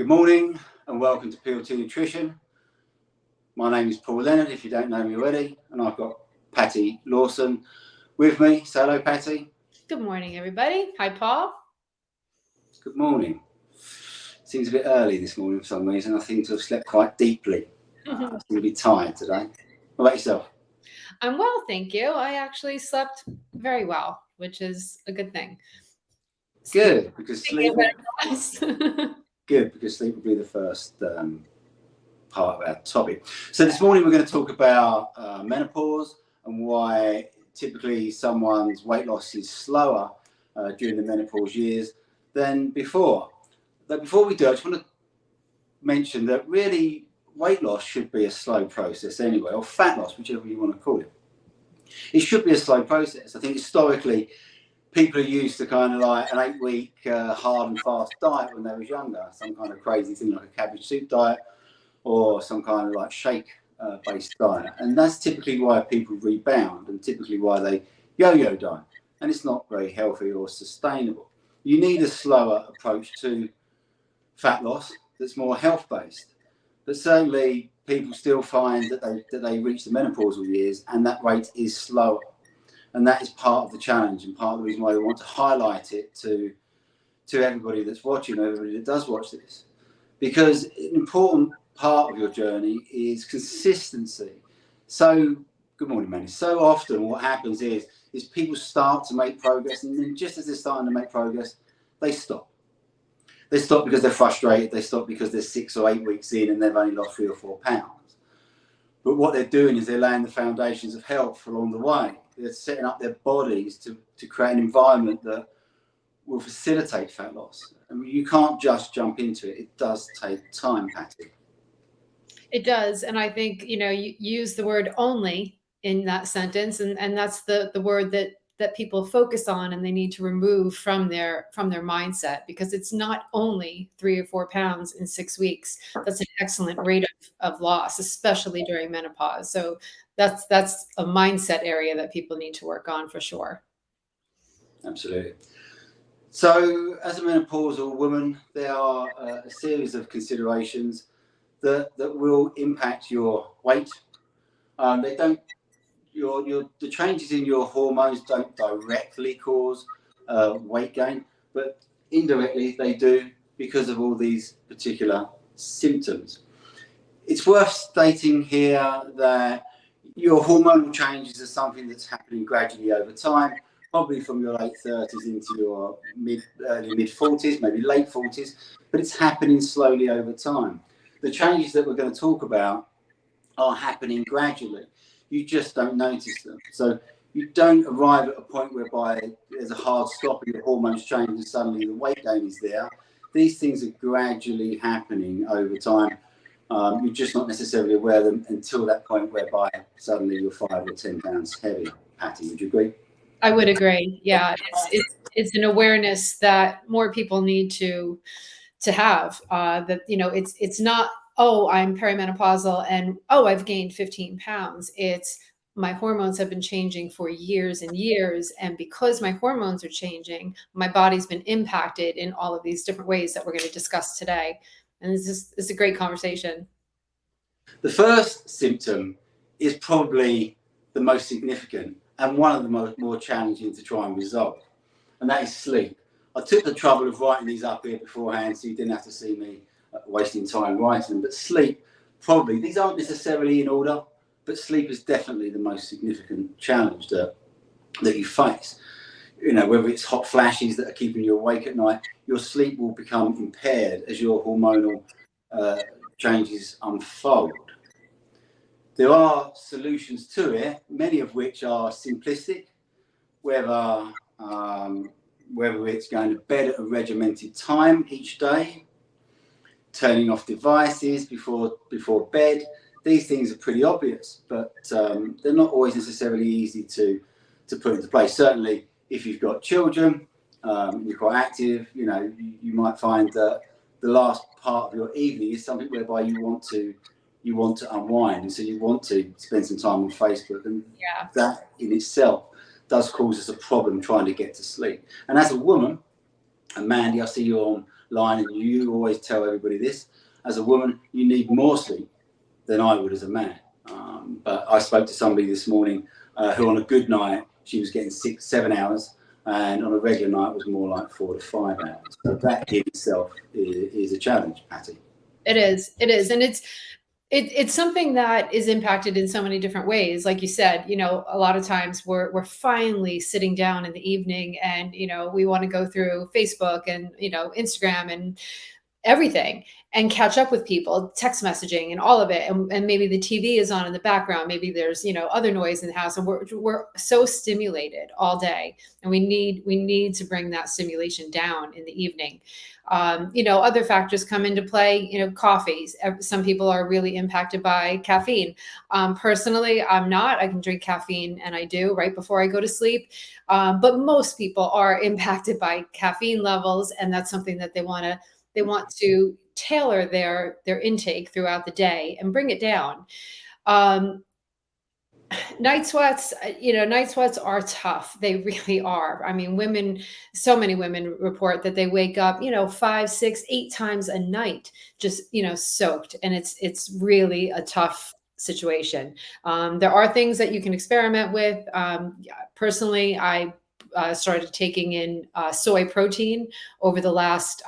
Good morning and welcome to PLT Nutrition. My name is Paul Leonard, if you don't know me already, and I've got Patti Lawson with me. So hello, Patti. Good morning, everybody. Hi, Paul. Good morning. Seems a bit early this morning for some reason. I seem to have slept quite deeply. I seem to be tired today. What about yourself? I'm well, thank you. I actually slept very well, which is a good thing. Good, because sleep will be the first part of our topic. So this morning we're going to talk about menopause and why typically someone's weight loss is slower during the menopause years than before. But before we do, I just want to mention that really weight loss should be a slow process anyway, or fat loss, whichever you want to call it. It should be a slow process. I think historically people are used to kind of like an 8-week hard and fast diet when they was younger, some kind of crazy thing like a cabbage soup diet or some kind of like shake based diet. And that's typically why people rebound and typically why they yo-yo diet. And it's not very healthy or sustainable. You need a slower approach to fat loss that's more health based. But certainly people still find that they reach the menopausal years and that rate is slower. And that is part of the challenge and part of the reason why we want to highlight it to everybody that's watching, everybody that does watch this. Because an important part of your journey is consistency. So, good morning, Manny. So often what happens is people start to make progress and then just as they're starting to make progress, they stop. They stop because they're frustrated. They stop because they're 6 or 8 weeks in and they've only lost 3 or 4 pounds. But what they're doing is they're laying the foundations of health along the way. They're setting up their bodies to create an environment that will facilitate fat loss. I mean, you can't just jump into it. It does take time, Patti. It does. And I think, you use the word only in that sentence. And that's the word that people focus on and they need to remove from their mindset, because it's not only 3 or 4 pounds in 6 weeks. That's an excellent rate of loss, especially during menopause. So that's a mindset area that people need to work on for sure. Absolutely. So as a menopausal woman, there are a series of considerations that will impact your weight. The changes in your hormones don't directly cause weight gain, but indirectly they do because of all these particular symptoms. It's worth stating here that your hormonal changes are something that's happening gradually over time, probably from your late 30s into your early mid 40s, maybe late 40s, but it's happening slowly over time. The changes that we're going to talk about are happening gradually. You just don't notice them. So you don't arrive at a point whereby there's a hard stop and your hormones change and suddenly the weight gain is there. These things are gradually happening over time. You're just not necessarily aware of them until that point whereby suddenly you're 5 or 10 pounds heavier. Patti, would you agree? I would agree. Yeah, it's an awareness that more people need to have. That it's not, oh, I'm perimenopausal and oh, I've gained 15 pounds. It's my hormones have been changing for years and years, and because my hormones are changing, my body's been impacted in all of these different ways that we're going to discuss today. And it's a great conversation. The first symptom is probably the most significant and one of the more challenging to try and resolve, and that is sleep. I took the trouble of writing these up here beforehand so you didn't have to see me wasting time writing them, but sleep, probably, these aren't necessarily in order, but sleep is definitely the most significant challenge that you face. Whether it's hot flashes that are keeping you awake at night, your sleep will become impaired as your hormonal changes unfold. There are solutions to it, many of which are simplistic, whether it's going to bed at a regimented time each day, turning off devices before bed. These things are pretty obvious, but they're not always necessarily easy to put into place. Certainly, if you've got children, you're quite active, you might find that the last part of your evening is something whereby you want to unwind, and so you want to spend some time on Facebook, and that in itself does cause us a problem trying to get to sleep. And as a woman, And Mandy, I see you online, and you always tell everybody this: as a woman, you need more sleep than I would as a man. But I spoke to somebody this morning who, on a good night, she was getting 6-7 hours, and on a regular night was more like 4 to 5 hours. So that in itself is a challenge, Patti. It is, and it's something that is impacted in so many different ways. Like you said, a lot of times we're finally sitting down in the evening, and we want to go through Facebook and Instagram and everything, and catch up with people, text messaging and all of it. And maybe the TV is on in the background. Maybe there's, other noise in the house, and we're so stimulated all day, and we need to bring that stimulation down in the evening. Other factors come into play, coffees. Some people are really impacted by caffeine. Personally, I'm not. I can drink caffeine, and I do right before I go to sleep. But most people are impacted by caffeine levels, and that's something that they want to tailor their intake throughout the day and bring it down. Night sweats are tough. They really are. I mean, so many women report that they wake up, 5, 6, 8 times a night, just, soaked. And it's really a tough situation. There are things that you can experiment with. Personally, I started taking in soy protein over the last,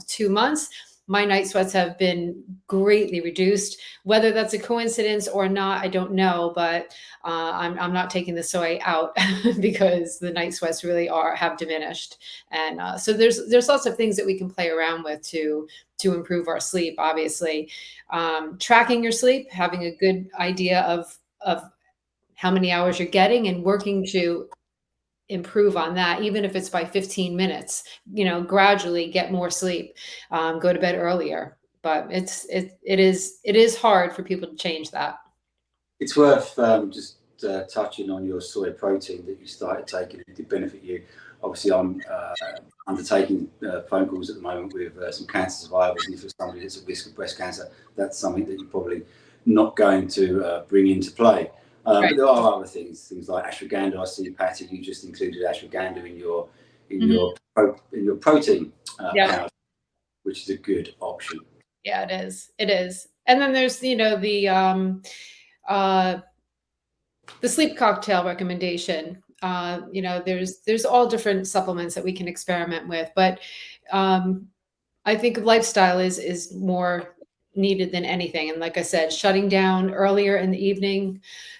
2 months. My night sweats have been greatly reduced. Whether that's a coincidence or not, I don't know, but I'm not taking the soy out because the night sweats really have diminished. And so there's lots of things that we can play around with to improve our sleep. Obviously, tracking your sleep, having a good idea of how many hours you're getting, and working to improve on that, even if it's by 15 minutes, gradually get more sleep, go to bed earlier. But it is hard for people to change that. It's worth just touching on your soy protein that you started taking. It did benefit you. Obviously, I'm undertaking phone calls at the moment with some cancer survivors, and if you're somebody that's at risk of breast cancer, that's something that you're probably not going to bring into play. Right. But there are other things like ashwagandha. I see, Patti, you just included ashwagandha in your protein powder, which is a good option. Yeah, it is. It is. And then there's the sleep cocktail recommendation. There's all different supplements that we can experiment with, but I think lifestyle is more needed than anything. And like I said, shutting down earlier in the evening,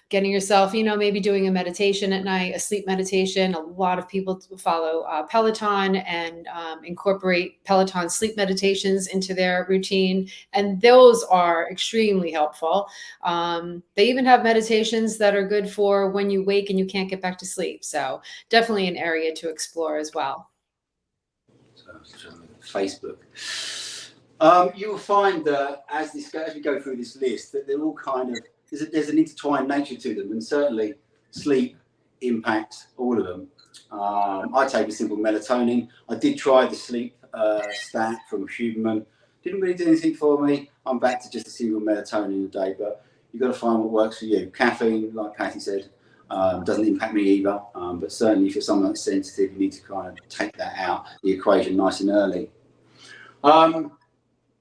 getting yourself, maybe doing a meditation at night, a sleep meditation. A lot of people follow Peloton and incorporate Peloton sleep meditations into their routine. And those are extremely helpful. They even have meditations that are good for when you wake and you can't get back to sleep. So definitely an area to explore as well. So, Facebook. You will find that as we go through this list, that they're all kind of, there's an intertwined nature to them, and certainly sleep impacts all of them. I take a simple melatonin. I did try the sleep stat from Huberman. Didn't really do anything for me. I'm back to just a single melatonin a day, but you've got to find what works for you. Caffeine, like Patti said, doesn't impact me either, but certainly if you're someone that's sensitive, you need to kind of take that out the equation nice and early.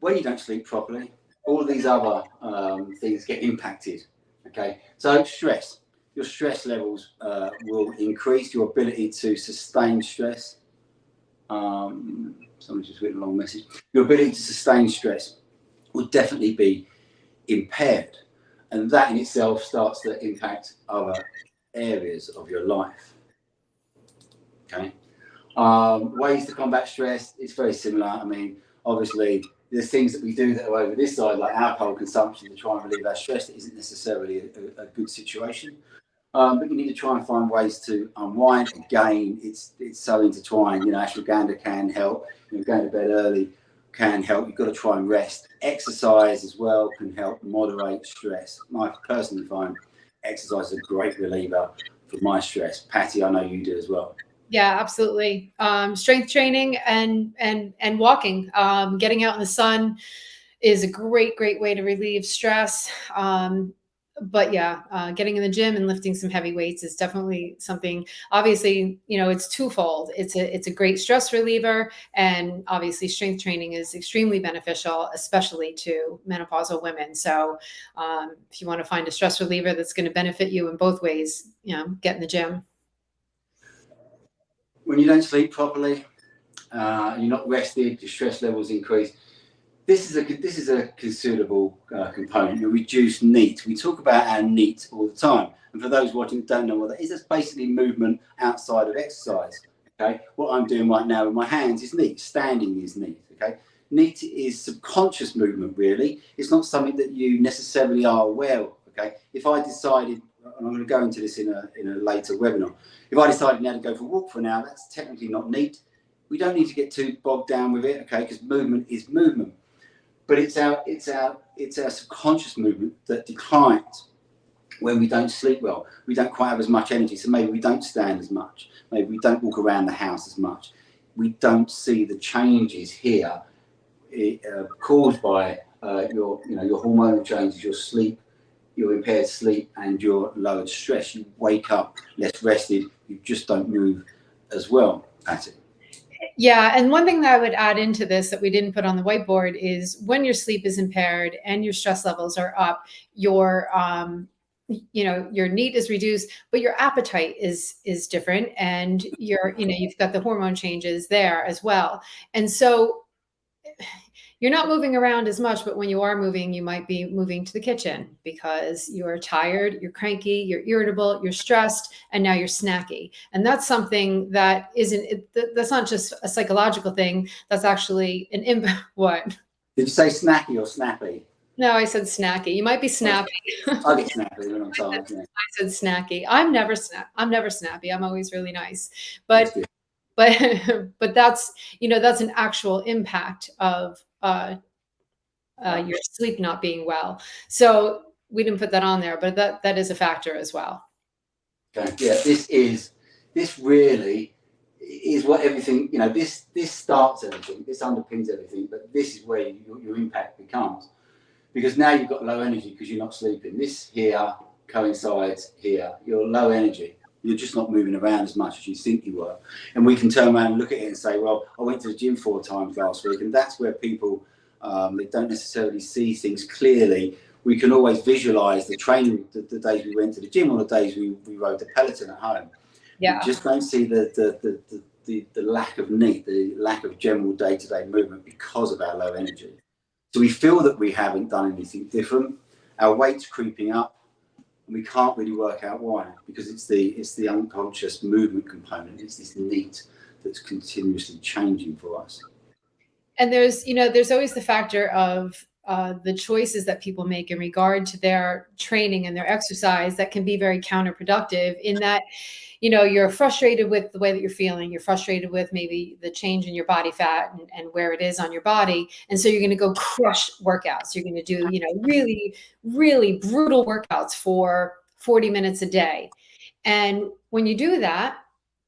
When you don't sleep properly, all these other things get impacted. Okay, so stress. Your stress levels will increase. Your ability to sustain stress. Someone just written a long message. Your ability to sustain stress will definitely be impaired, and that in itself starts to impact other areas of your life. Okay, ways to combat stress. It's very similar. I mean, obviously, there's things that we do that are over this side, like alcohol consumption, to try and relieve our stress. That isn't necessarily a good situation. But you need to try and find ways to unwind. Again, it's so intertwined. Ashwagandha can help. Going to bed early can help. You've got to try and rest. Exercise as well can help moderate stress. I personally find exercise is a great reliever for my stress. Patti, I know you do as well. Yeah, absolutely. Strength training and walking, getting out in the sun is a great way to relieve stress. but yeah, getting in the gym and lifting some heavy weights is definitely something. Obviously, it's twofold. It's a great stress reliever, and obviously strength training is extremely beneficial, especially to menopausal women. So if you want to find a stress reliever that's going to benefit you in both ways, get in the gym. When you don't sleep properly, you're not rested, your stress levels increase. This is a considerable component. You reduce NEAT. We talk about our NEAT all the time. And for those watching who don't know what that is, it's basically movement outside of exercise. Okay, what I'm doing right now with my hands is NEAT. Standing is NEAT. Okay, NEAT is subconscious movement. Really, it's not something that you necessarily are aware of. Okay, if I decided, and I'm going to go into this in a later webinar, if I decided now to go for a walk for an hour, that's technically not NEAT. We don't need to get too bogged down with it. Okay, because movement is movement. But it's our subconscious movement that declines when we don't sleep well. We don't quite have as much energy, so maybe we don't stand as much. Maybe we don't walk around the house as much. We don't see the changes here caused by your hormonal changes, your sleep, your impaired sleep, and your lowered stress. You wake up less rested. You just don't move as well at it. Yeah. And one thing that I would add into this that we didn't put on the whiteboard is when your sleep is impaired and your stress levels are up, your NEAT is reduced, but your appetite is different. And you've got the hormone changes there as well. And so you're not moving around as much, but when you are moving, you might be moving to the kitchen because you're tired, you're cranky, you're irritable, you're stressed, and now you're snacky. And that's something that that's not just a psychological thing. That's actually an impact. What? Did you say snacky or snappy? No, I said snacky. You might be snappy. I get snappy when I'm tired. Yeah. I said snacky. I'm never snappy. I'm always really nice. But that's that's an actual impact of your sleep not being well. So we didn't put that on there, but that is a factor as well. Okay. Yeah, this really is what everything, this starts everything, this underpins everything, but this is where your impact becomes. Because now you've got low energy because you're not sleeping. This here coincides here. You're low energy. You're just not moving around as much as you think you were. And we can turn around and look at it and say, well, I went to the gym 4 times last week. And that's where people, they don't necessarily see things clearly. We can always visualize the training, the days we went to the gym or the days we rode the Peloton at home. Yeah. We just don't see the lack of NEAT, the lack of general day-to-day movement because of our low energy. So we feel that we haven't done anything different. Our weight's creeping up. We can't really work out why, because it's the unconscious movement component. It's this NEAT that's continuously changing for us. And there's always the factor of the choices that people make in regard to their training and their exercise that can be very counterproductive in that, you're frustrated with the way that you're feeling. You're frustrated with maybe the change in your body fat and where it is on your body. And so you're going to go crush workouts. You're going to do, really, really brutal workouts for 40 minutes a day. And when you do that,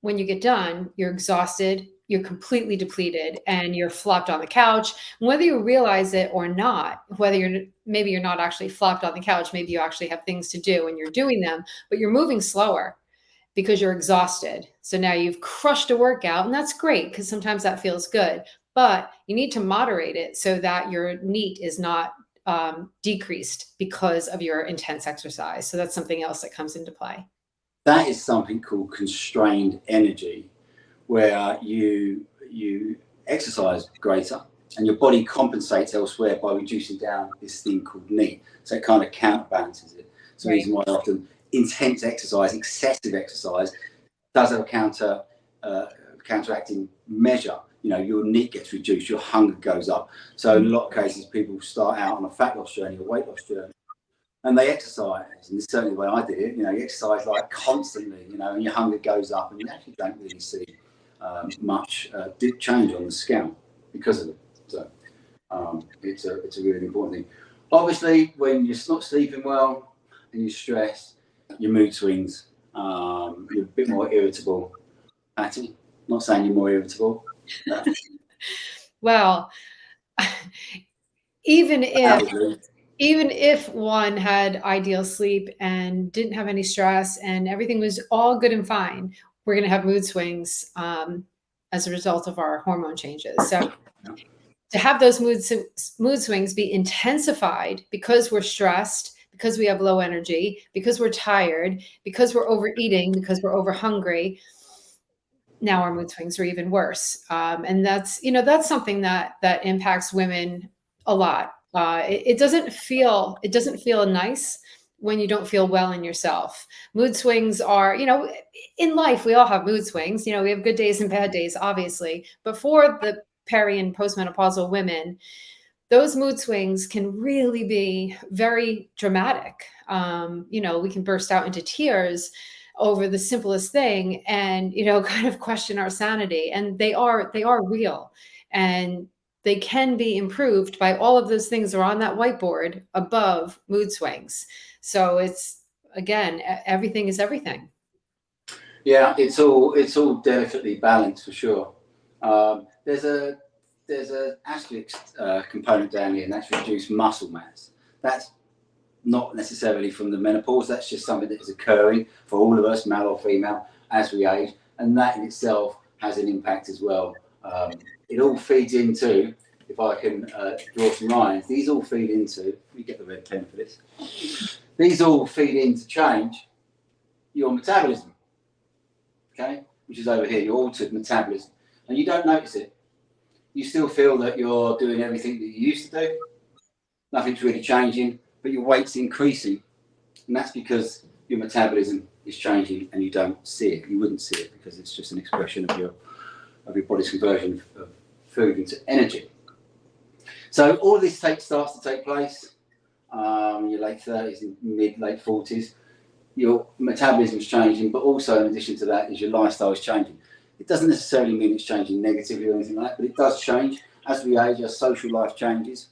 when you get done, you're exhausted, you're completely depleted, and you're flopped on the couch. Whether you realize it or not, maybe you're not actually flopped on the couch, maybe you actually have things to do and you're doing them, but you're moving slower because you're exhausted. So now you've crushed a workout, and that's great because sometimes that feels good, but you need to moderate it so that your NEAT is not decreased because of your intense exercise. So that's something else that comes into play. That is something called constrained energy, where you exercise greater and your body compensates elsewhere by reducing down this thing called NEAT. So it kind of counterbalances it. It's the reason why often intense exercise, excessive exercise, does have a counteracting measure. Your NEAT gets reduced, your hunger goes up. So in a lot of cases, people start out on a fat loss journey or weight loss journey, and they exercise, and it's certainly the way I did it. You exercise like constantly, and your hunger goes up, and you actually don't really see much change on the scale because of it. So it's a really important thing. Obviously, when you're not sleeping well and you're stressed, your mood swings. You're a bit more irritable. Patti, not saying you're more irritable. Well, even if even if one had ideal sleep and didn't have any stress and everything was all good and fine, we're going to have mood swings as a result of our hormone changes. So to have those mood swings be intensified because we're stressed, because we have low energy, because we're tired, because we're overeating, because we're over hungry, now our mood swings are even worse. And that's, that's something that impacts women a lot. It doesn't feel nice when you don't feel well in yourself. Mood swings are, in life, we all have mood swings. We have good days and bad days, obviously. But for the peri and postmenopausal women, those mood swings can really be very dramatic. We can burst out into tears over the simplest thing and, kind of question our sanity. And they are real. And they can be improved by all of those things that are on that whiteboard above mood swings. So it's, again, everything is everything. Yeah, it's all delicately balanced for sure. There's a asterisk component down here, and that's reduced muscle mass. That's not necessarily from the menopause. That's just something that is occurring for all of us, male or female, as we age, and that in itself has an impact as well. It all feeds into, if I can draw some lines, these all feed into, let me get the red pen for this, these all feed into change your metabolism, okay, which is over here, your altered metabolism, and you don't notice it. You still feel that you're doing everything that you used to do, nothing's really changing, but your weight's increasing, and that's because your metabolism is changing and you don't see it. You wouldn't see it because it's just an expression of your body's conversion of food into energy. So all of this starts to take place in your late 30s and late 40s. Your metabolism is changing, but also in addition to that is your lifestyle is changing. It doesn't necessarily mean it's changing negatively or anything like that, but it does change. As we age, our social life changes.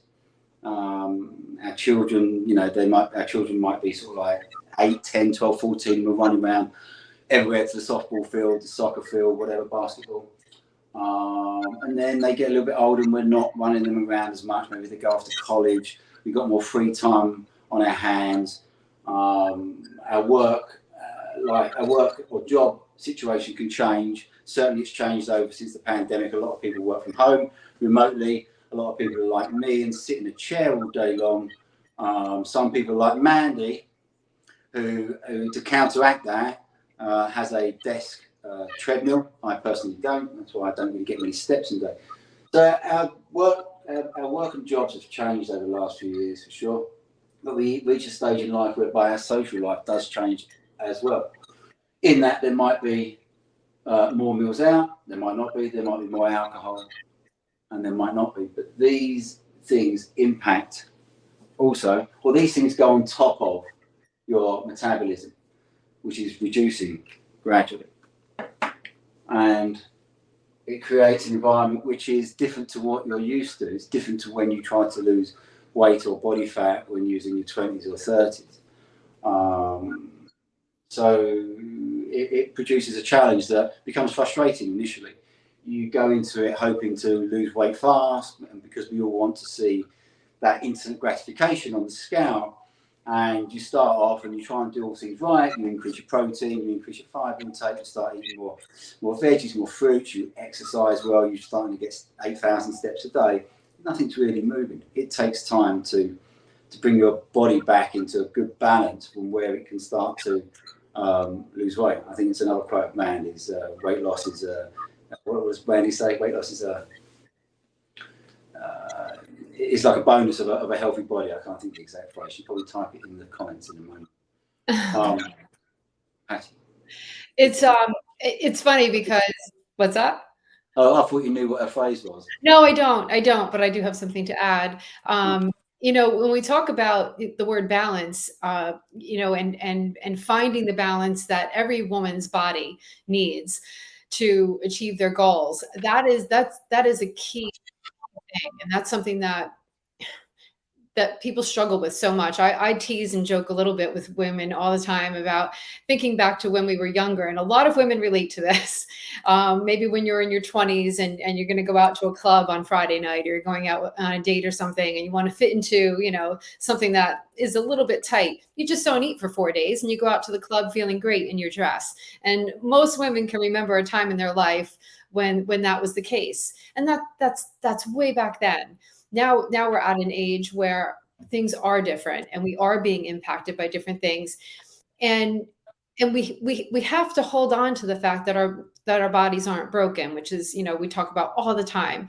Our children, our children might be sort of like 8, 10, 12, 14, we're running around everywhere to the softball field, the soccer field, whatever, basketball. And then they get a little bit older and we're not running them around as much. Maybe they go off to college. We've got more free time on our hands. Our work or job situation can change. Certainly it's changed over since the pandemic. A lot of people work from home remotely. A lot of people are like me and sit in a chair all day long. Some people like Mandy, who to counteract that, has a desk treadmill. I personally don't. That's why I don't really get many steps in a day. So our work and jobs have changed over the last few years for sure. But we reach a stage in life whereby our social life does change as well. In that there might be more meals out, there might not be, there might be more alcohol, and there might not be. But these things impact also, or these things go on top of your metabolism, which is reducing gradually. And it creates an environment which is different to what you're used to. It's different to when you try to lose weight or body fat when you're in your 20s or 30s. So it produces a challenge that becomes frustrating initially. You go into it hoping to lose weight fast, and because we all want to see that instant gratification on the scale, and you start off and you try and do all things right. You increase your protein, you increase your fibre intake, you start eating more veggies, more fruits, you exercise well, you're starting to get 8,000 steps a day. Nothing's really moving. It takes time to bring your body back into a good balance from where it can start to lose weight. I think it's another quote of Mandy's, weight loss is what was Mandy say? Weight loss is it's like a bonus of a healthy body. I can't think of the exact phrase. You probably type it in the comments in a moment. Patti. It's funny because what's that? Oh, I thought you knew what her phrase was. No, I don't, but I do have something to add. When we talk about the word balance, and finding the balance that every woman's body needs to achieve their goals, that is a key thing, and that's something that that people struggle with so much. I tease and joke a little bit with women all the time about thinking back to when we were younger, and a lot of women relate to this. Maybe when you're in your 20s and you're going to go out to a club on Friday night, or you're going out on a date or something, and you want to fit into, you know, something that is a little bit tight. You just don't eat for 4 days, and you go out to the club feeling great in your dress. And most women can remember a time in their life when that was the case, and that's way back then. Now we're at an age where things are different, and we are being impacted by different things, and we have to hold on to the fact that our bodies aren't broken, which is, you know, we talk about all the time.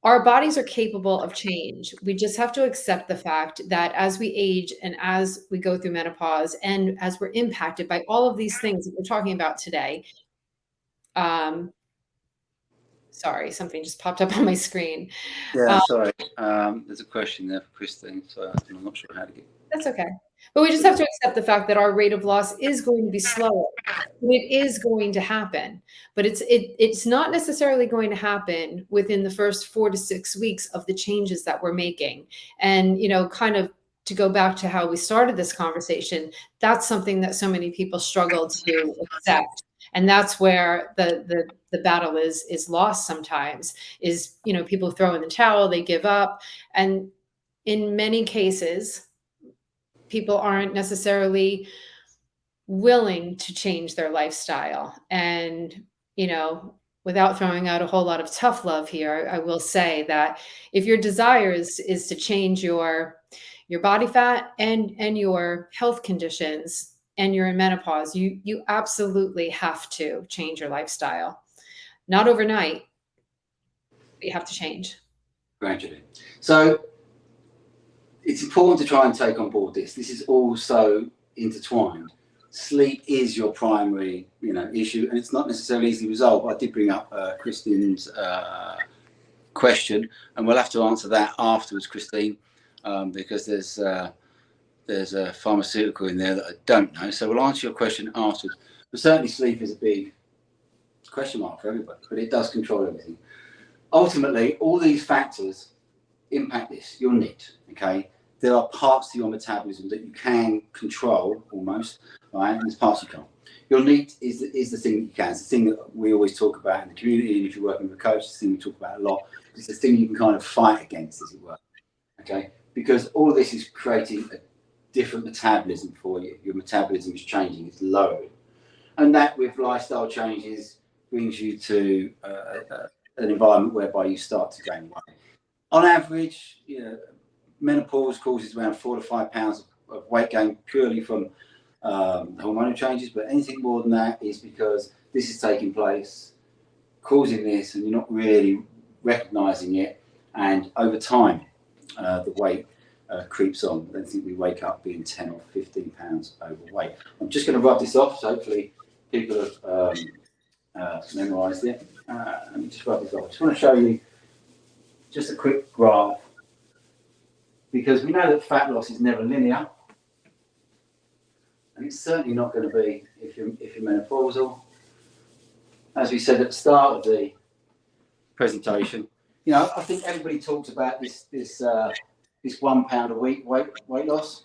Our bodies are capable of change. We just have to accept the fact that as we age and as we go through menopause and as we're impacted by all of these things that we're talking about today, sorry, something just popped up on my screen. Yeah, sorry. There's a question there for Christine, so I'm not sure how to get. That's okay. But we just have to accept the fact that our rate of loss is going to be slower. It is going to happen, but it's not necessarily going to happen within the first 4 to 6 weeks of the changes that we're making. And, you know, kind of to go back to how we started this conversation, that's something that so many people struggle to accept. And that's where the battle is lost sometimes, is, you know, people throw in the towel, they give up. And in many cases, people aren't necessarily willing to change their lifestyle. And, you know, without throwing out a whole lot of tough love here, I will say that if your desire is to change your body fat and your health conditions, and you're in menopause, you absolutely have to change your lifestyle. Not overnight, but you have to change. Gradually. So it's important to try and take on board this. This is all so intertwined. Sleep is your primary, you know, issue, and it's not necessarily easily resolved. I did bring up Christine's question, and we'll have to answer that afterwards, Christine, because there's a pharmaceutical in there that I don't know. So we'll answer your question afterwards. But certainly sleep is a big question mark for everybody, but it does control everything. Ultimately, all these factors impact this, your NEAT, okay? There are parts to your metabolism that you can control almost, right? And there's parts you can't. Your NEAT is the thing that you can. It's the thing that we always talk about in the community, and if you're working with a coach, it's the thing we talk about a lot. It's the thing you can kind of fight against, as it were, okay? Because all of this is creating a different metabolism for you. Your metabolism is changing, it's lowering. And that, with lifestyle changes, brings you to an environment whereby you start to gain weight. On average, you know, menopause causes around 4 to 5 pounds of weight gain purely from hormonal changes, but anything more than that is because this is taking place, causing this, and you're not really recognizing it. And over time, the weight creeps on. I don't think we wake up being 10 or 15 pounds overweight. I'm just going to rub this off, so hopefully people have memorized it. Let me just rub this off. I just want to show you just a quick graph, because we know that fat loss is never linear, and it's certainly not going to be if you're menopausal. As we said at the start of the presentation, you know, I think everybody talks about this 1 pound a week weight loss,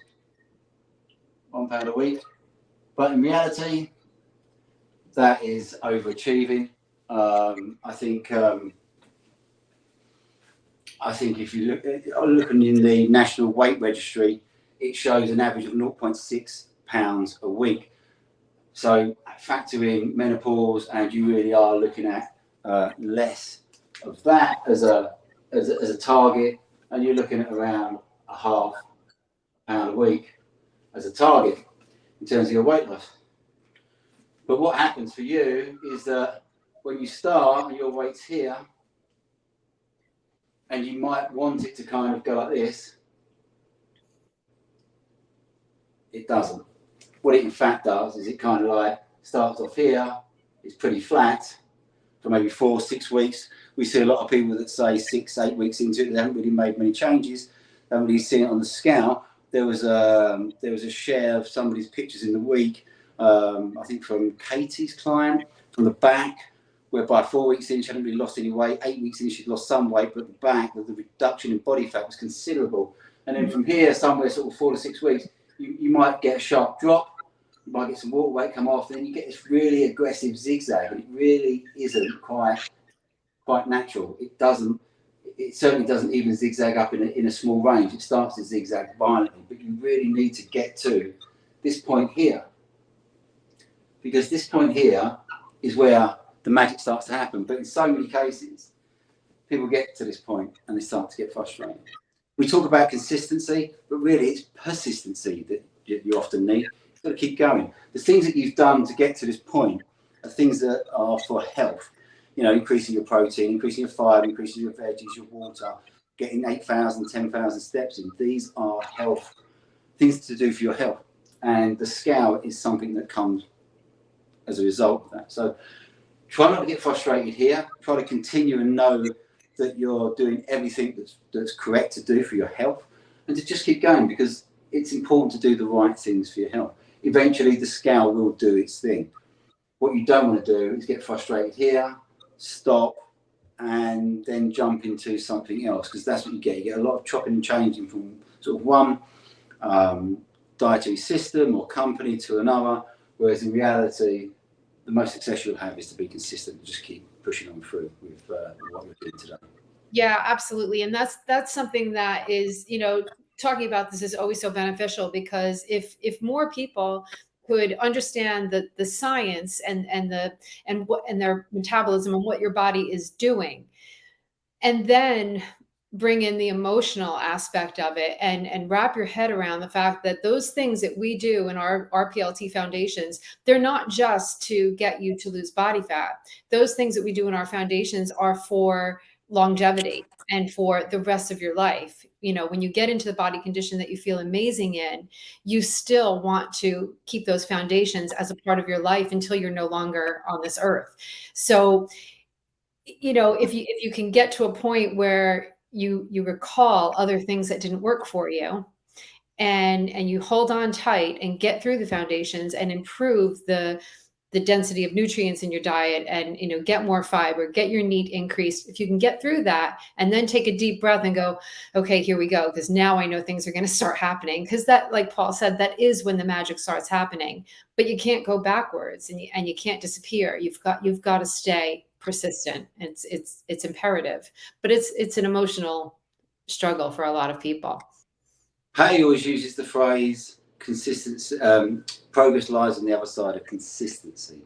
1 pound a week, but in reality, that is overachieving. I think if you look in the National Weight Registry, it shows an average of 0.6 pounds a week. So factor in menopause, and you really are looking at less of that as a target, and you're looking at around a half pound a week as a target in terms of your weight loss. But what happens for you is that when you start and your weight's here, and you might want it to kind of go like this, it doesn't. What it in fact does is it kind of like starts off here, it's pretty flat for maybe 4 or 6 weeks. We see a lot of people that say 6, 8 weeks into it, they haven't really made many changes, they haven't really seen it on the scale. There was a share of somebody's pictures in the week, I think from Katie's client, from the back, whereby 4 weeks in she hadn't really lost any weight, 8 weeks in she'd lost some weight, but the back, the reduction in body fat was considerable. And then from here, somewhere sort of 4 to 6 weeks, you might get a sharp drop, you might get some water weight come off, then you get this really aggressive zigzag, and it really isn't quite natural. It certainly doesn't even zigzag up in a small range. It starts to zigzag violently, but you really need to get to this point here, because this point here is where the magic starts to happen. But in so many cases, people get to this point and they start to get frustrated. We talk about consistency, but really it's persistency that you often need. You've got to keep going. The things that you've done to get to this point are things that are for health. You know, increasing your protein, increasing your fibre, increasing your veggies, your water, getting 8,000, 10,000 steps in. These are health, things to do for your health. And the scale is something that comes as a result of that. So try not to get frustrated here. Try to continue and know that you're doing everything that's correct to do for your health, and to just keep going, because it's important to do the right things for your health. Eventually the scale will do its thing. What you don't want to do is get frustrated here, stop, and then jump into something else, because that's what you get. You get a lot of chopping and changing from sort of one dietary system or company to another, whereas in reality, the most success you'll have is to be consistent and just keep pushing on through with what we're doing today. Yeah, absolutely. And that's something that is, you know, talking about this is always so beneficial, because if more people could understand the science and their metabolism and what your body is doing, and then bring in the emotional aspect of it, and wrap your head around the fact that those things that we do in our PLT foundations, they're not just to get you to lose body fat. Those things that we do in our foundations are for longevity and for the rest of your life. You know, when you get into the body condition that you feel amazing in, you still want to keep those foundations as a part of your life until you're no longer on this earth. So, you know, if you can get to a point where you recall other things that didn't work for you, and you hold on tight and get through the foundations and improve the density of nutrients in your diet, and, you know, get more fiber, get your NEAT increased. If you can get through that and then take a deep breath and go, okay, here we go, because now I know things are going to start happening, because that, like Paul said, that is when the magic starts happening. But you can't go backwards, and you can't disappear. You've got to stay persistent. It's imperative, but it's an emotional struggle for a lot of people. Patty always uses the phrase consistency. Progress lies on the other side of consistency,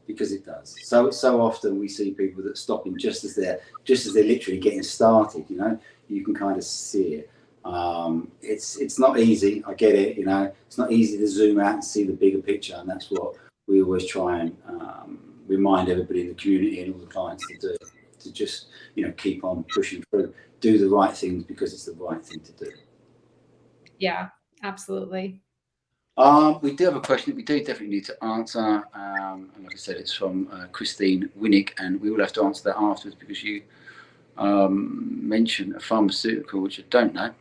because it does. So often we see people that stopping just as they're literally getting started. You know, you can kind of see it. It's not easy. I get it. You know, it's not easy to zoom out and see the bigger picture, and that's what we always try and remind everybody in the community and all the clients to do. To just, you know, keep on pushing through, do the right things because it's the right thing to do. Yeah, absolutely. We do have a question that we do definitely need to answer. And like I said, it's from Christine Winnick, and we will have to answer that afterwards, because you mentioned a pharmaceutical, which I don't know.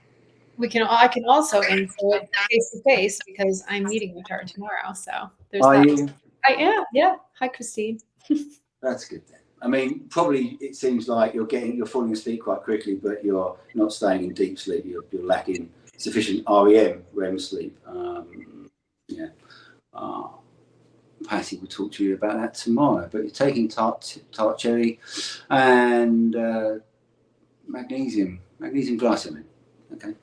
I can also answer it face to face, because I'm meeting with her tomorrow. So there's Are that. you? I am. Yeah. Hi, Christine. That's good then. I mean, probably it seems like you're falling asleep quite quickly, but you're not staying in deep sleep. You're lacking sufficient REM sleep. Yeah. Patty will talk to you about that tomorrow. But you're taking tart cherry and magnesium glycine. Okay.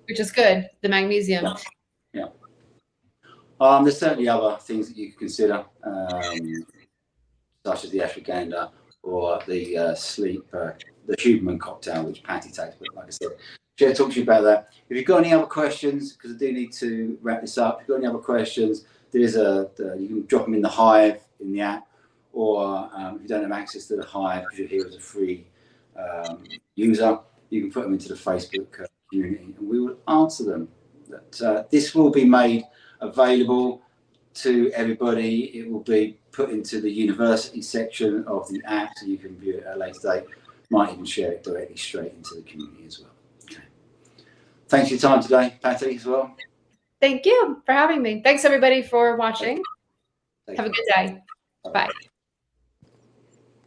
Which is good. The magnesium. Yeah. There's certainly other things that you could consider, such as the ashwagandha or the sleep, the Huberman cocktail, which Patty takes. But like I said, she'll talk to you about that. If you've got any other questions, because I do need to wrap this up, if you've got any other questions, you can drop them in the Hive in the app, or if you don't have access to the Hive because you're here as a free user, you can put them into the Facebook community, and we will answer them. This will be made available to everybody. It will be put into the university section of the app, so you can view it at a later date. Might even share it directly straight into the community as well. Okay. Thanks for your time today, Patty, as well. Thank you for having me. Thanks everybody for watching. Have a good day. Bye.